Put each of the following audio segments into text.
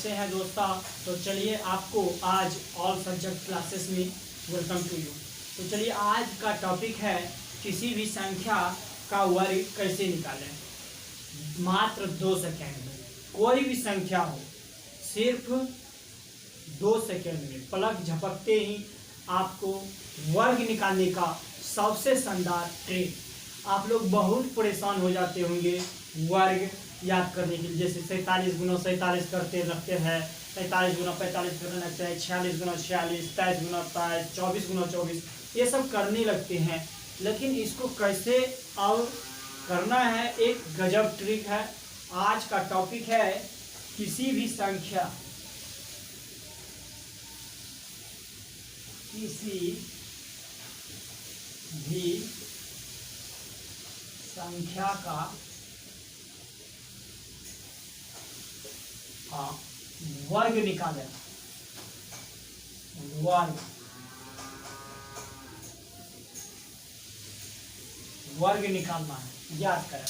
कैसे हैं दोस्तों। तो चलिए आपको आज ऑल सब्जेक्ट क्लासेस में वेलकम टू यू। तो चलिए आज का टॉपिक है किसी भी संख्या का वर्ग कैसे निकालें। मात्र 2 सेकेंड में कोई भी संख्या हो, सिर्फ 2 सेकेंड में पलक झपकते ही आपको वर्ग निकालने का सबसे शानदार ट्रिक। आप लोग बहुत परेशान हो जाते होंगे वर्ग याद करने के लिए, जैसे 47 गुना 47 करते रखते हैं, 45 गुना 45 करने लगते हैं, 46 गुना 46, 23 गुना 23, 24 गुना 24, ये सब करने लगते हैं। लेकिन इसको कैसे और करना है, एक गजब ट्रिक है। आज का टॉपिक है किसी भी संख्या का वर्ग निकालें। वर्ग निकालना है, याद करें।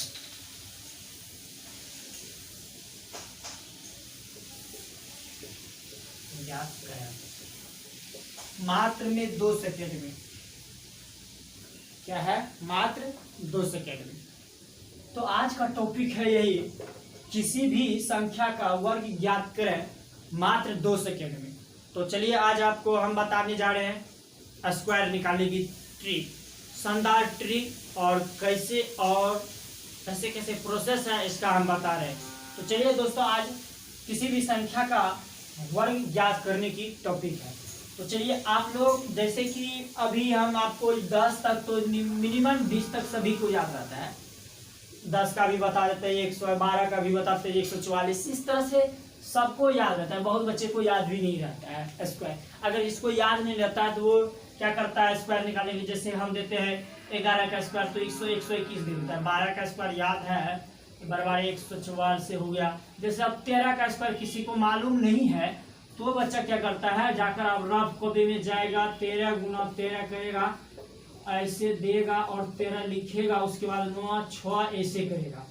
मात्र में 2 सेकेंड में। क्या है? मात्र 2 सेकेंड में। तो आज का टॉपिक है यही, किसी भी संख्या का वर्ग ज्ञात करें मात्र 2 सेकेंड में। तो चलिए आज आपको हम बताने जा रहे हैं स्क्वायर निकालने की ट्रिक, शानदार ट्रिक, और कैसे कैसे प्रोसेस है इसका हम बता रहे हैं। तो चलिए दोस्तों आज किसी भी संख्या का वर्ग ज्ञात करने की टॉपिक है। तो चलिए आप लोग, जैसे कि अभी हम आपको 10 तक तो मिनिमम 20 तक सभी को याद रहता है, 10 का भी बता देते हैं, 112 का भी बताते हैं, 144, इस तरह से सबको याद रहता है। बहुत बच्चे को याद भी नहीं रहता है स्क्वायर। अगर इसको याद नहीं रहता है तो वो क्या करता है स्क्वायर निकालने के लिए, जैसे हम देते हैं 11 का स्क्वायर तो 121 दे देता है, 12 का स्क्वायर याद है बराबर 144 से हो गया। जैसे अब 13 का स्क्वायर किसी को मालूम नहीं है तो बच्चा क्या करता है, जाकर अब रफ कॉपी में जाएगा, 13 गुना 13 करेगा, ऐसे देगा और 13 लिखेगा, उसके बाद 9 6 ऐसे करेगा।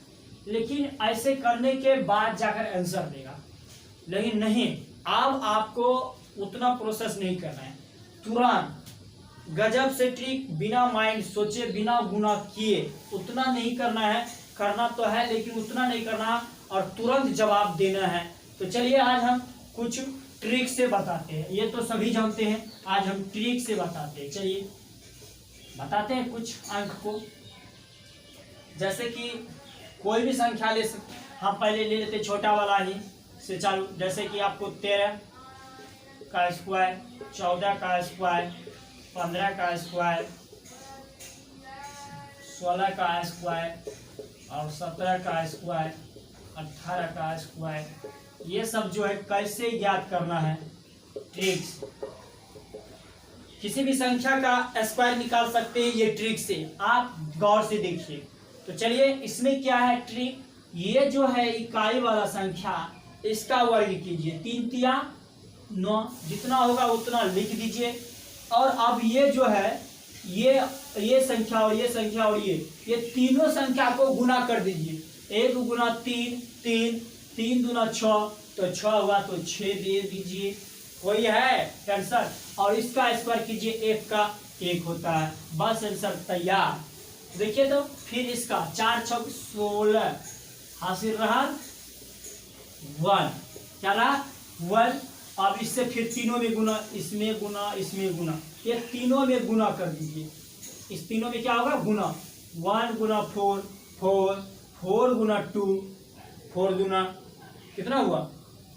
लेकिन ऐसे करने के बाद जाकर आंसर देगा। लेकिन नहीं, अब आपको उतना प्रोसेस नहीं करना है, तुरंत गजब से ट्रिक, बिना माइंड सोचे बिना गुना किए, उतना नहीं करना है। करना तो है लेकिन उतना नहीं करना, और तुरंत जवाब देना है। तो चलिए आज हम कुछ ट्रिक से बताते हैं, ये तो सभी जानते हैं, आज हम ट्रिक से बताते हैं। चलिए बताते हैं कुछ अंक को। जैसे कि कोई भी संख्या ले सकते, हम पहले ले लेते छोटा वाला ही से चालू। जैसे कि आपको 13 का स्क्वायर, 14 का स्क्वायर, 15 का स्क्वायर, 16 का स्क्वायर और 17 का स्क्वायर, 18 का स्क्वायर, ये सब जो है कैसे याद करना है ट्रिक्स। किसी भी संख्या का स्क्वायर निकाल सकते हैं ये ट्रिक से, आप गौर से देखिए। तो चलिए इसमें क्या है ट्रिक, ये जो है इकाई वाला संख्या, इसका वर्ग कीजिए, 3 तिया 9, जितना होगा उतना लिख दीजिए। और अब ये जो है ये संख्या और ये संख्या और ये तीनों संख्या को गुना कर दीजिए। 1 गुना 3 3, 3 दूना 6, तो 6 हुआ तो 6 दे दीजिए। वही है आंसर। और इसका स्क्वायर कीजिए, 1 का 1 होता है, बस आंसर तैयार। देखिए तो फिर इसका 4 6 16 हासिल रहा 1, क्या रहा 1। अब इससे फिर तीनों में गुना, इसमें गुना इसमें गुना, ये तीनों में गुना कर दीजिए। इस तीनों में क्या होगा गुना, 1 गुना 4 4, 4 गुना 2 4 गुना कितना हुआ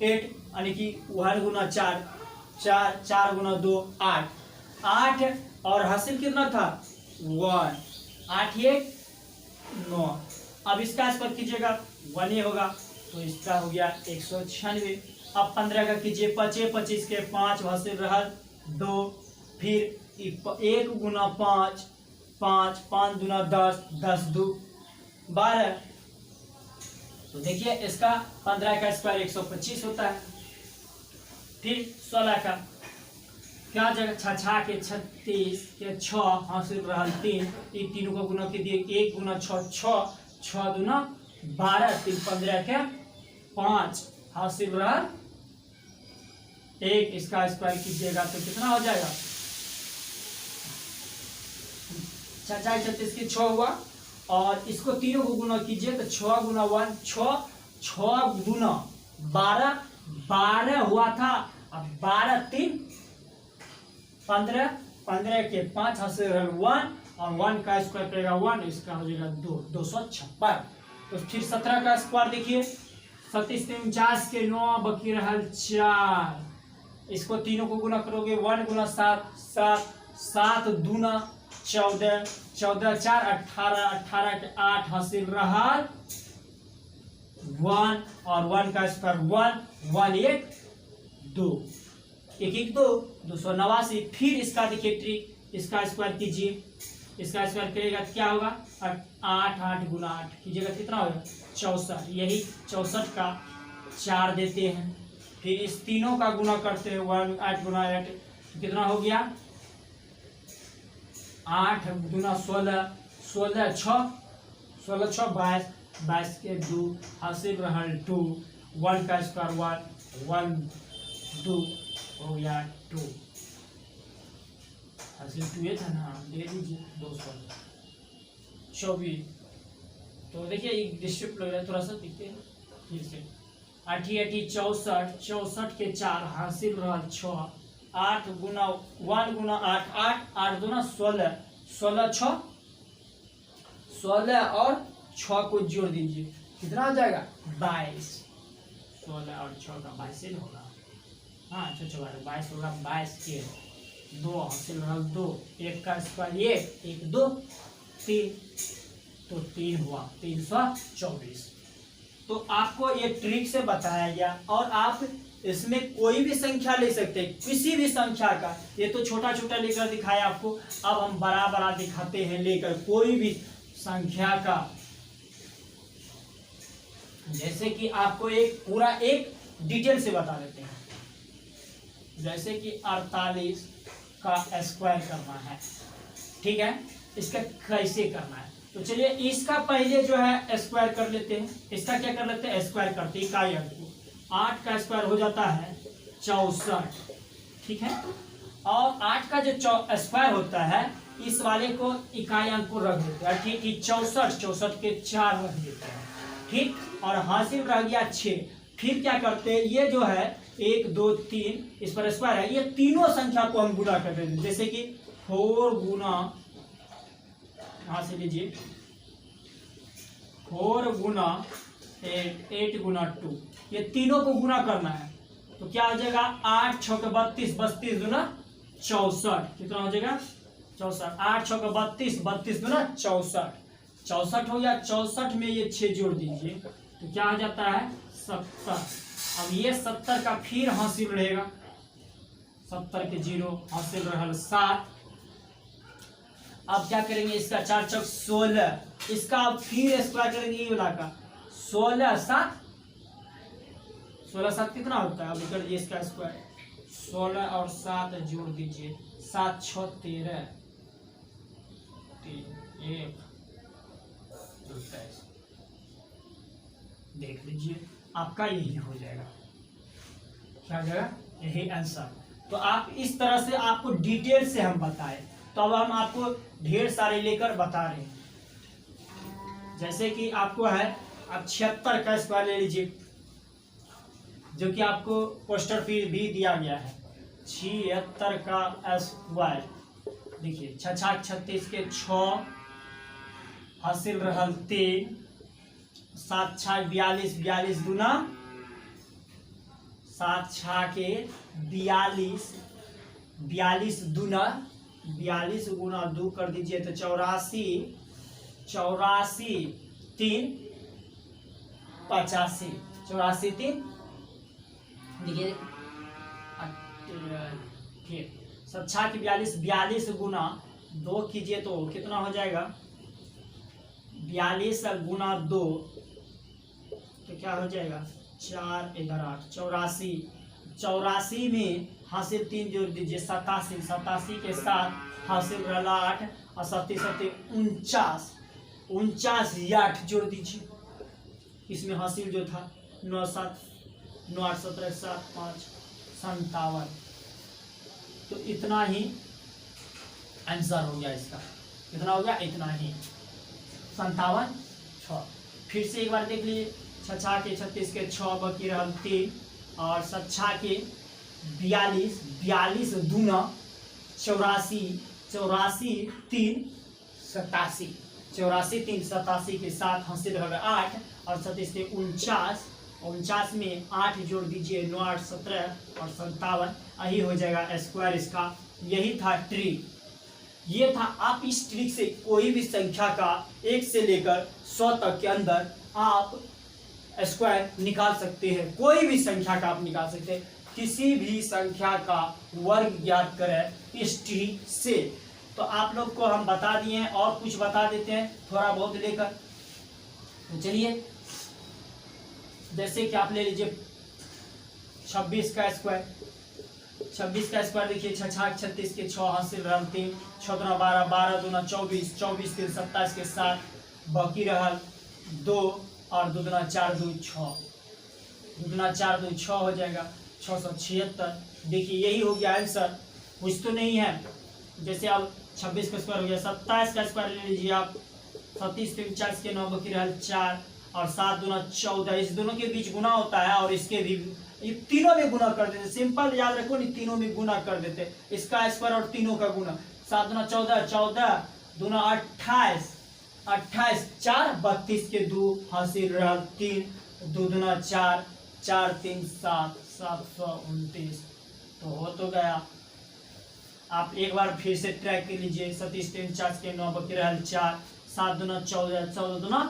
8, यानी कि 1 गुना 4 4, 4 गुना 2 8 8, और हासिल कितना था 1, 8 1 9। अब इसका स्क्वायर कीजिएगा 1 ही होगा, तो इसका हो गया 196। अब 15 का कीजिए, 25 25 के 5 हासिल रहा 2, फिर 1 गुना 5 5, 5 गुना 10 10 2 12। तो देखिए इसका 15 का स्क्वायर 125 होता है। फिर 16 का क्या जगह 6 के 36 के 6 हासिल रहा 3, ये तीनों को गुना कीजिए, 1 गुना 6 6 6 दूना 12, 3 15 के 5 हासिल रहा 1 इसका स्क्वायर कीजिएगा तो कितना हो जाएगा, 36 की 6 हुआ, और इसको तीनों को गुना कीजिए तो 6 गुना 1 6, 6 गुना 12 12 हुआ था, अब 12 3 15, 15 के 5 हासिल 1, और 1 का स्क्वायर करेगा 1, इसका हो जाएगा 256। तो फिर 17 का स्क्वायर देखिए, 37 49 के 9 बाकी रहा 4, इसको तीनों को गुना करोगे 1 गुना 7 7 7 दूना 14 14 4 18 18 के 8 हासिल रहा 1, और 1 का स्क्वायर 1 1 1 2 1 1 2 289। फिर इसका देखिए ट्रिक, इसका स्क्वायर कीजिए, इसका स्क्वायर करिएगा तो क्या होगा, 8 8 गुना 8 कीजिएगा कितना होगा 64, यही 64 का 4 देते हैं। फिर इस तीनों का गुना करते हैं 1 8 गुना 8 तो कितना हो गया, 8 गुना 16 16 6 16 6 22 22 के 2 हासिल रहा 2, 1 का स्क्वायर 1 1 2 हो गया 2, हासिल 2 ये था ना, दे दीजिए 224। तो देखिए एक डिस्ट्रिक्ट लग रहा है थोड़ा सा, दिखते हैं फिर से 8 64 64 के 4 हासिल रहा 6, 8 गुना 1 गुना 8 8 8 दूना 16 16 6 16 और 6 को जोड़ दीजिए कितना हो जाएगा 22, 16 और 6 का 22 होगा, हाँ 22 होगा, 22 के 2 हासिल रहा 2, 1 का स्क्वायर 1 1 2 3 तो 3 हुआ 324। तो आपको ये ट्रिक से बताया गया, और आप इसमें कोई भी संख्या ले सकते हैं, किसी भी संख्या का, ये तो छोटा छोटा लेकर दिखाया आपको, अब हम बड़ा बड़ा दिखाते हैं लेकर कोई भी संख्या का। जैसे कि आपको एक पूरा एक डिटेल से बता देते हैं, जैसे कि 48 का स्क्वायर करना है, ठीक है, इसका कैसे करना है, तो चलिए इसका पहले जो है स्क्वायर कर लेते हैं, इसका क्या कर लेते हैं स्क्वायर करते हैं इकाई अंक को, 8 का स्क्वायर हो जाता है 64, ठीक है, और 8 का जो स्क्वायर होता है इस वाले को इकाई अंक को रख देते हैं, ठीक है 64 64 के 4 रख देते हैं, ठीक, और हासिल रह गया 6। फिर क्या करते हैं, ये जो है 1 2 3 इस पर स्क्वायर है, ये तीनों संख्या को हम गुना कर देते हैं, जैसे कि 4 गुना, यहां से लीजिए 4 गुना 8 8 गुना 2, ये तीनों को गुना करना है तो क्या हो जाएगा 8 6 के 32 32 गुना 64, कितना हो जाएगा 64, 8 6 के 32 32 गुना 64 64 हो गया, 64 में ये 6 जोड़ दीजिए तो क्या हो जाता है 70। अब ये 70 का फिर हासिल रहेगा, 70 के 0 हासिल रहा 7। अब क्या करेंगे, इसका 4 चौक 16, इसका अब फिर स्क्वायर करेंगे ये वाला का 16 7 16 7 कितना होता है, अब कर दिए इसका स्क्वायर 16 और 7 जोड़ दीजिए 7 6 13 3 1 27, देख लीजिए आपका यही हो जाएगा, क्या हो जाएगा यही आंसर। तो आप इस तरह से आपको डिटेल से हम बताए, तो अब हम आपको ढेर सारे लेकर बता रहे हैं। जैसे कि आपको है, आप 76 का स्क्वायर ले लीजिए, जो कि आपको पोस्टर पे भी दिया गया है, 76 का स्क्वायर देखिए 6 36 के 6 हासिल रहल 3, 7 6 42 42 गुना 7 6 के 42 42 दुना 42 गुना 2 कर दीजिए तो 84 84 3 85 84 3 देखिए फिर 7 6 के 42 42 गुना 2 कीजिए तो कितना हो जाएगा 42 गुना 2 तो क्या हो जाएगा 4 इधर 8 84 84 में हासिल 3 जोड़ दीजिए 87 87 के साथ हासिल रहा 8 और 7 49 49 ये 8 जोड़ दीजिए, इसमें हासिल जो था 9 7 9 8 17 7 5 57। तो इतना ही आंसर हो गया इसका। कितना हो गया? इतना ही 57 6। फिर से एक बार देख लीजिए, 6 के 36 के 6 बाकी रहल 3 और 7 के 42 42 दूना 84 84 3 87 84 3 87 के साथ हासिल रह गए 8 और 37 के 49 49 में 8 जोड़ दीजिए 9 8 17 और 57 यही हो जाएगा स्क्वायर इसका। यही था ट्रिक। ये था आप इस ट्रिक से कोई भी संख्या का 1 से लेकर 100 तक के अंदर आप स्क्वायर निकाल सकते हैं। कोई भी संख्या का आप निकाल सकते हैं। किसी भी संख्या का वर्ग ज्ञात करें इस ट्रिक से। तो आप लोग को हम बता दिए हैं और कुछ बता देते हैं थोड़ा बहुत लेकर। तो चलिए, जैसे कि आप ले लीजिए 26 का स्क्वायर। 26 का स्क्वायर देखिए 6 36 के 6 हासिल रहल 3 6 दूना 12 12 दूना 24 24 के 27 के 7 बाकी रहल 2 और 2 दूना 4 2 6 2 दूना 4 2 6 हो जाएगा 676। देखिए यही हो गया आंसर। कुछ तो नहीं है। जैसे अब 26 का स्क्वायर हो गया। 27 का स्क्वायर ले लीजिए आप। 37 के 49 के 9 बाकी रहल 4 और 7 दूना 14। इस दोनों के बीच गुना होता है और इसके भी ये तीनों में गुना कर देते। सिंपल याद रखो, नहीं तीनों में गुना कर देते। इसका स्क्वायर और तीनों का गुना। 7 दूना 14 14 दूना 28 28 4 32 के 2 हासिल रहल 3 2 दूना 4 4 3 7 729। तो हो तो गया। आप एक बार फिर से ट्राई कर लीजिए। 37 3 49 के 9 बाकी रहल 4 7 दूना 14 14 दूना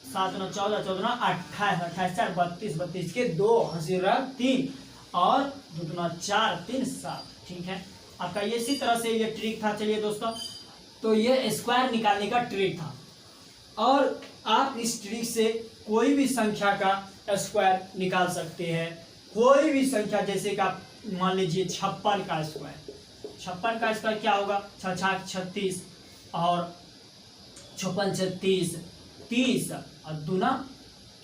7 दूना 14 14 दूना 28 28 4 32 32 के 2 हासिल रहल 3 और 2 दूना 4 3 7। ठीक है, आपका इसी तरह से ये ट्रिक था। चलिए दोस्तों, तो ये स्क्वायर निकालने का ट्रिक था और आप इस ट्रिक से कोई भी संख्या का स्क्वायर निकाल सकते हैं। कोई भी संख्या, जैसे कि आप मान लीजिए 56 का स्क्वायर। 56 का स्क्वायर क्या होगा? 6 6 36 और 56 36 30 और दूना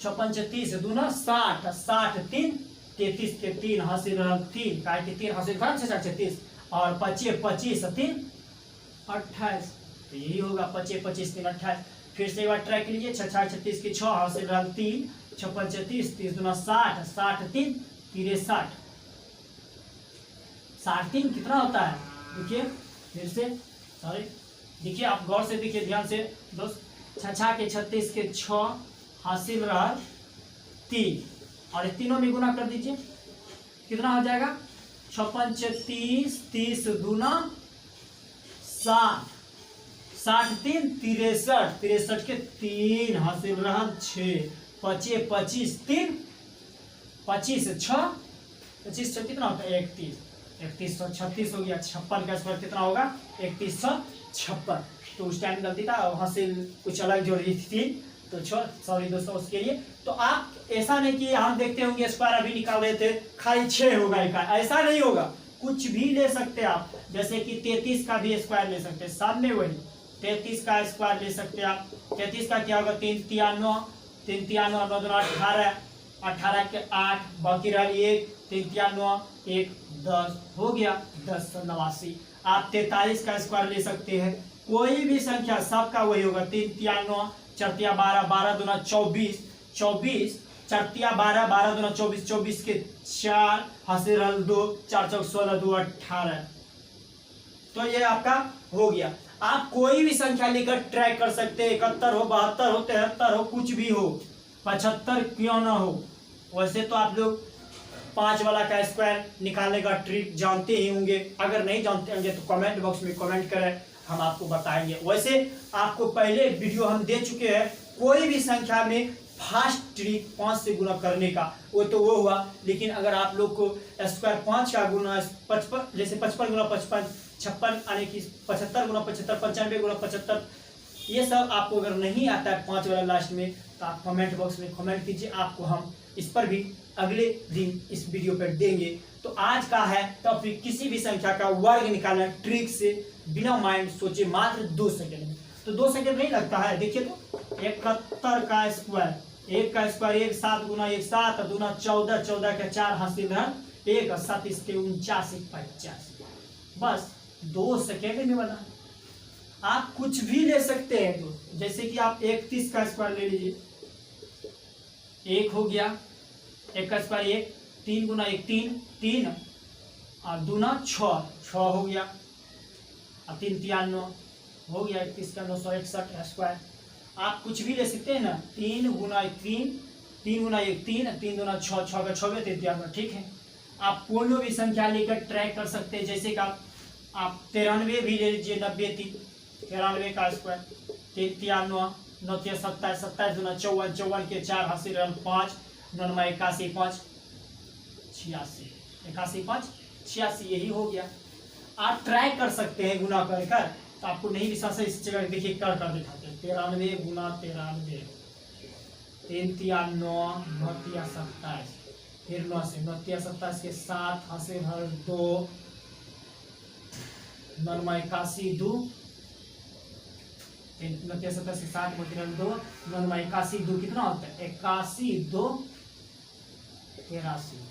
56 36 दूना 60 60 3 33 के 3 हासिल रहल 3 का के 3 हासिल रहल 6 36 और 25 25 3 28। तो यही होगा 25 25 3 28। फिर से एक बार ट्राई कर लीजिए। 6 6 36 के 6 हासिल रहल 3 56 36 30 दूना 60 60 3 63 60 कितना होता है? देखिए फिर से, सॉरी, देखिए आप गौर से देखिए, ध्यान से दोस्त। 6 के 36 के 6 हासिल रहल 3 और तीनों में गुना कर दीजिए। कितना हो जाएगा? 56 30 30 दूना 60 60 3 63 63 के 3 हासिल रहल 6 25 25 3 25 6 25 6 कितना होता है? 31 3136 हो गया। 56 का स्क्वायर कितना होगा? 3156। तो उस टाइम गलती था, वहां से कुछ अलग जोड़ रही थी, तो सॉरी दोस्तों उसके लिए। तो आप ऐसा नहीं कि हम देखते होंगे स्क्वायर अभी निकाल रहे थे खाली 6 होगा इनका, ऐसा नहीं होगा। कुछ भी ले सकते हैं आप। जैसे कि 33 का भी स्क्वायर ले सकते हैं, सामने वही 33 का स्क्वायर ले सकते हैं आप। 33 का क्या होगा? 3 93 3 93 9 2 18 18 के 8 बाकी रहा 1 3 93 1 10 हो गया 10 89। आप 43 का स्क्वायर ले सकते हैं। कोई भी संख्या सबका वही होगा। 3 93 4 12 12 दूना 24 24 4 12 12 दूना 24 24 के 4 हासिल रहल 2 4 4 16 2 18। तो ये आपका हो गया। आप कोई भी संख्या लेकर ट्राई कर सकते हैं। 71 हो 72 हो 73 हो कुछ भी हो, 75 क्यों ना हो। वैसे तो आप लोग 5 वाला का स्क्वायर निकालने का ट्रिक जानते ही होंगे। अगर नहीं जानते होंगे तो कमेंट बॉक्स में कमेंट करें, हम आपको बताएंगे। वैसे आपको पहले वीडियो हम दे चुके हैं कोई भी संख्या में फास्ट ट्रिक 5 से गुना करने का, वो तो वो हुआ। लेकिन अगर आप लोग को स्क्वायर 5 का गुना 55, जैसे 55 गुना 55 56 यानी कि 75 गुना 75 95 गुना 75, ये सब आपको अगर नहीं आता है 5 वाला लास्ट में, तो आप कमेंट बॉक्स में कमेंट कीजिए। आपको हम इस पर भी अगले दिन इस वीडियो पर देंगे। तो आज का है टॉपिक किसी भी संख्या का वर्ग निकालना ट्रिक से बिना माइंड सोचे मात्र 2 सेकंड में। तो 2 सेकंड नहीं लगता है। देखिए तो 71 का स्क्वायर, 1 का स्क्वायर 1 7 गुना 1 7 दूना 14 14 का 4 हासिल है 1 7 के 49 85, बस 2 सेकेंड में बना। आप कुछ भी ले सकते हैं तो, जैसे कि आप 31 का स्क्वायर ले लीजिए, 1 हो गया, 1 का स्क्वायर 1, 3 गुना 1 3, 3 और दूना 6, 6 हो गया, और 3 3 9 हो गया, 31 का 961 स्क्वायर। आप कुछ भी ले सकते हैं ना, 3 गुना 1 3, 3 गुना 1 3, 3 दूना 6, 6 का 6 93, ठीक है। आप कोई भी संख्या लेकर ट्रैक कर सकते हैं, जैसे कि आप 93 भी ले लीजिए, 90 3, 93 का स्क्वायर, 3 3 9 9 3 27, 27 दूना 54, 54 के 4 हासिल 5, 9 81 5 86, 81 5 86, यही हो गया। आप ट्राई कर सकते हैं गुना कर कर, तो आपको नहीं विश्वास है इस जगह देखिए कर दिखाते हैं। 93 गुना 93, 3 3 9 9 3 27, फिर 9 से 9 3 27 के 7 हासिल 2, 9 81 2, 9 3 27 के 7 2, 9 81 2 कितना होता है 81 2 83,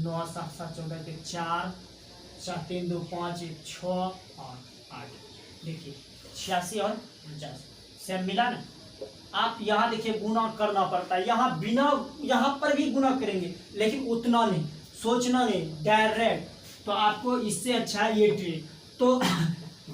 9 7 7 14 के 4 4 3 2 5 1 6 और 8, देखिए 86 और 49 सेम मिला ना। आप यहाँ देखिए गुना करना पड़ता है, यहाँ बिना यहाँ पर भी गुना करेंगे लेकिन उतना नहीं, सोचना नहीं, डायरेक्ट। तो आपको इससे अच्छा है ये ट्रिक। तो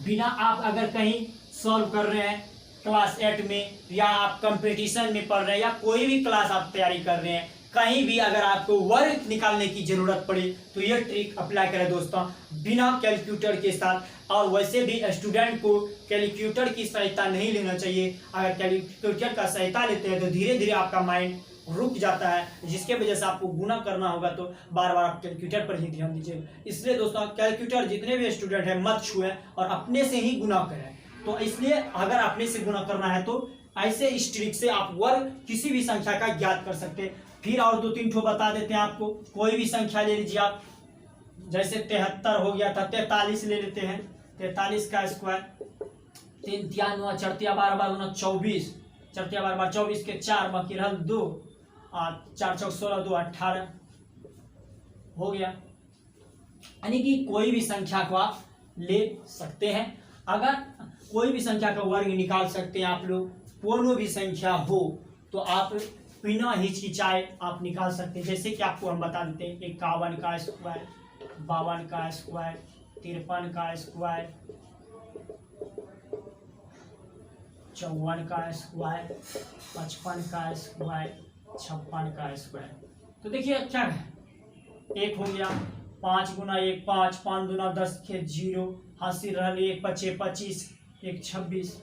बिना आप अगर कहीं सॉल्व कर रहे हैं क्लास 8 में, या आप कंपटीशन में पढ़ रहे हैं, या कोई भी क्लास आप तैयारी कर रहे हैं, कहीं भी अगर आपको वर्ग निकालने की जरूरत पड़े तो ये ट्रिक अप्लाई करें दोस्तों, बिना कैलकुलेटर के साथ। और वैसे भी स्टूडेंट को कैलकुलेटर की सहायता नहीं लेना चाहिए। अगर कैलकुलेटर का सहायता लेते हैं तो धीरे धीरे आपका माइंड रुक जाता है, जिसके वजह से आपको गुना करना होगा तो बार बार आप कैलकुलेटर पर ही ध्यान दीजिए। इसलिए दोस्तों कैलकुलेटर जितने भी स्टूडेंट हैं मत छुएं और अपने से ही गुना करें। तो इसलिए अगर अपने से गुना करना है तो ऐसे इस ट्रिक से आप वर्ग किसी भी संख्या का ज्ञात कर सकते हैं। फिर और 2-3 ठो बता देते हैं आपको। कोई भी संख्या ले लीजिए आप, जैसे 73 हो गया था, 43 ले लेते हैं, 43 का स्क्वायर, 3 3 9 4 3 12 12 24, 4 3 12 24 के 4 बाकी रहल 2 और 4 4 16 2 18 हो गया। यानी कि कोई भी संख्या को आप ले सकते हैं। अगर कोई भी संख्या का वर्ग निकाल सकते हैं आप लोग, कोई भी संख्या हो तो आप बिना हिचकिचाए आप निकाल सकते हैं। जैसे कि आपको हम बता देते हैं 51 का स्क्वायर, 52 का स्क्वायर, 53 का स्क्वायर, 54 का स्क्वायर, 55 का स्क्वायर, 56 का स्क्वायर। तो देखिए क्या है, 1 हो गया, 5 गुना 1 5, 5 दूना 10 के 0 हासिल रहा 1 5 25 1 26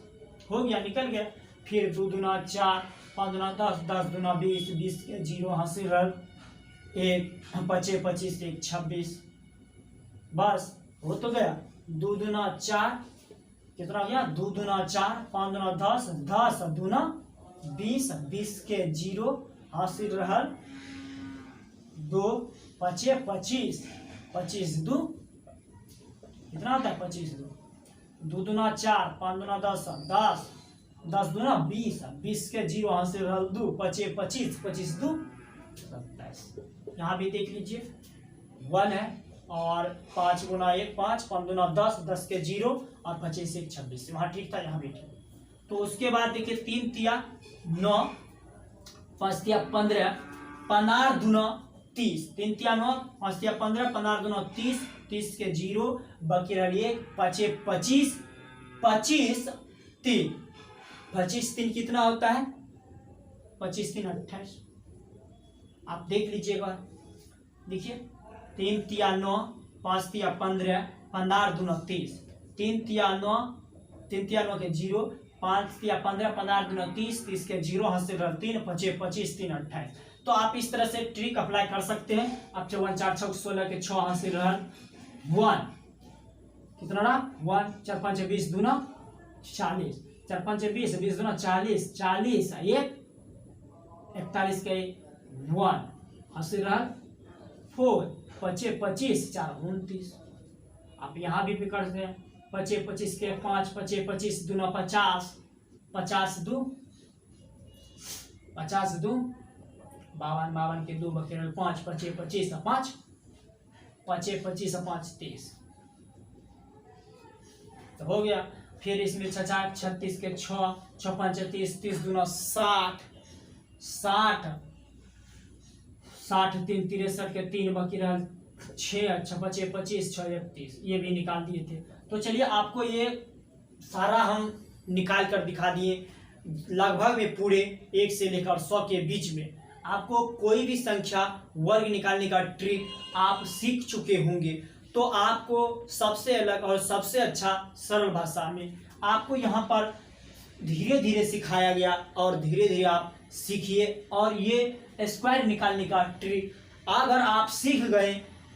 हो गया, निकल गया। फिर 2 दूना 4, 5 दूना 10, 10 दूना 20, 20 के 0 हासिल रहा 1 5 25 1 26, बस हो तो गया। 2 दूना 4 कितना हो गया, 2 दूना 4, 5 दूना 10, 10 दूना 20, 20 के 0 हासिल रहा 2 5 25, 25 2 कितना होता है 25 2, 2 दूना 4, 5 दूना 10, 10 10 दूना 20, 20 के 0 हासिल रहा 2 5 25, 25 2 27। यहाँ भी देख लीजिए 1 है, और 5 गुना 1 5, 5 दूना 10, 10 के 0 और 25 1 26, वहाँ ठीक था, यहाँ भी ठीक। तो उसके बाद देखिए 3 तिया 9, 5 तिया 15, 15 दूना 30, 3 तिया 9, 5 तिया 15, 15 दूना 30, 30 के 0 बाकी रही 5 25, 25 3, 25 3 कितना होता है 25 3 28। आप देख लीजिएगा, देखिए 3 तिया 9, 5 तिया 15, 15 दूना 30, 3 तिया 9, 3 तिया 9 के 0, 5 तिया 15, 15 दूना 30, 30 के 0 हासिल रहा 3 5 25 3 28। तो आप इस तरह से ट्रिक अप्लाई कर सकते हैं। अब 4 4 6 16 के 6 हासिल रहा 1, कितना रहा 1, 4 5 20 दूना 40, 4 5 20, 20 दूना 40, 40 1 41 के 1 हासिल रहा 4, 5 25 4 29। आप यहाँ भी करते हैं 5 25 के 5, 5 25 दूना 50, 50 2 52, 52 के 2 बकेरल 5, 5 25 5 5 25 और 5 30 तो हो गया। फिर इसमें 6 36 के 6 6 5 30 30 दूना 60 60 60 3 63 के 3 बाकी रहा 6 6 5 25 6 31 ये भी निकाल दिए थे। तो चलिए आपको ये सारा हम निकाल कर दिखा दिए लगभग में पूरे 1 से लेकर 100 के बीच में। आपको कोई भी संख्या वर्ग निकालने का ट्रिक आप सीख चुके होंगे। तो आपको सबसे अलग और सबसे अच्छा सरल भाषा में आपको यहाँ पर धीरे धीरे सिखाया गया और धीरे धीरे आप सीखिए। और ये स्क्वायर निकालने का ट्रिक अगर आप सीख गए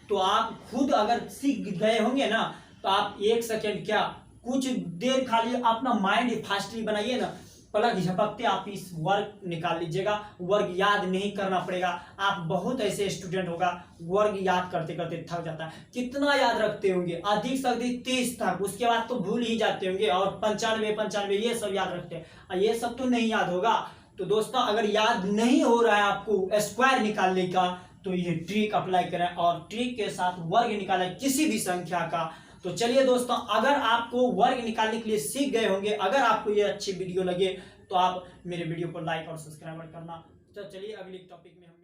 तो आप खुद अगर सीख गए होंगे ना तो आप 1 सेकेंड क्या कुछ देर खाली अपना माइंड फास्टली बनाइए ना, पलक झपकते आप इस वर्ग निकाल लीजिएगा। वर्ग याद नहीं करना पड़ेगा। आप बहुत ऐसे स्टूडेंट होगा वर्ग याद करते करते थक जाता है। कितना याद रखते होंगे? अधिक से अधिक 30 तक, उसके बाद तो भूल ही जाते होंगे। और 95 95 ये सब याद रखते हैं, ये सब तो नहीं याद होगा। तो दोस्तों अगर याद नहीं हो रहा है आपको स्क्वायर निकालने का तो ये ट्रिक अप्लाई करें और ट्रिक के साथ वर्ग निकालें किसी भी संख्या का। तो चलिए दोस्तों, अगर आपको वर्ग निकालने के लिए सीख गए होंगे, अगर आपको ये अच्छी वीडियो लगे तो आप मेरे वीडियो को लाइक और सब्सक्राइब करना। तो चलिए अगले टॉपिक में हम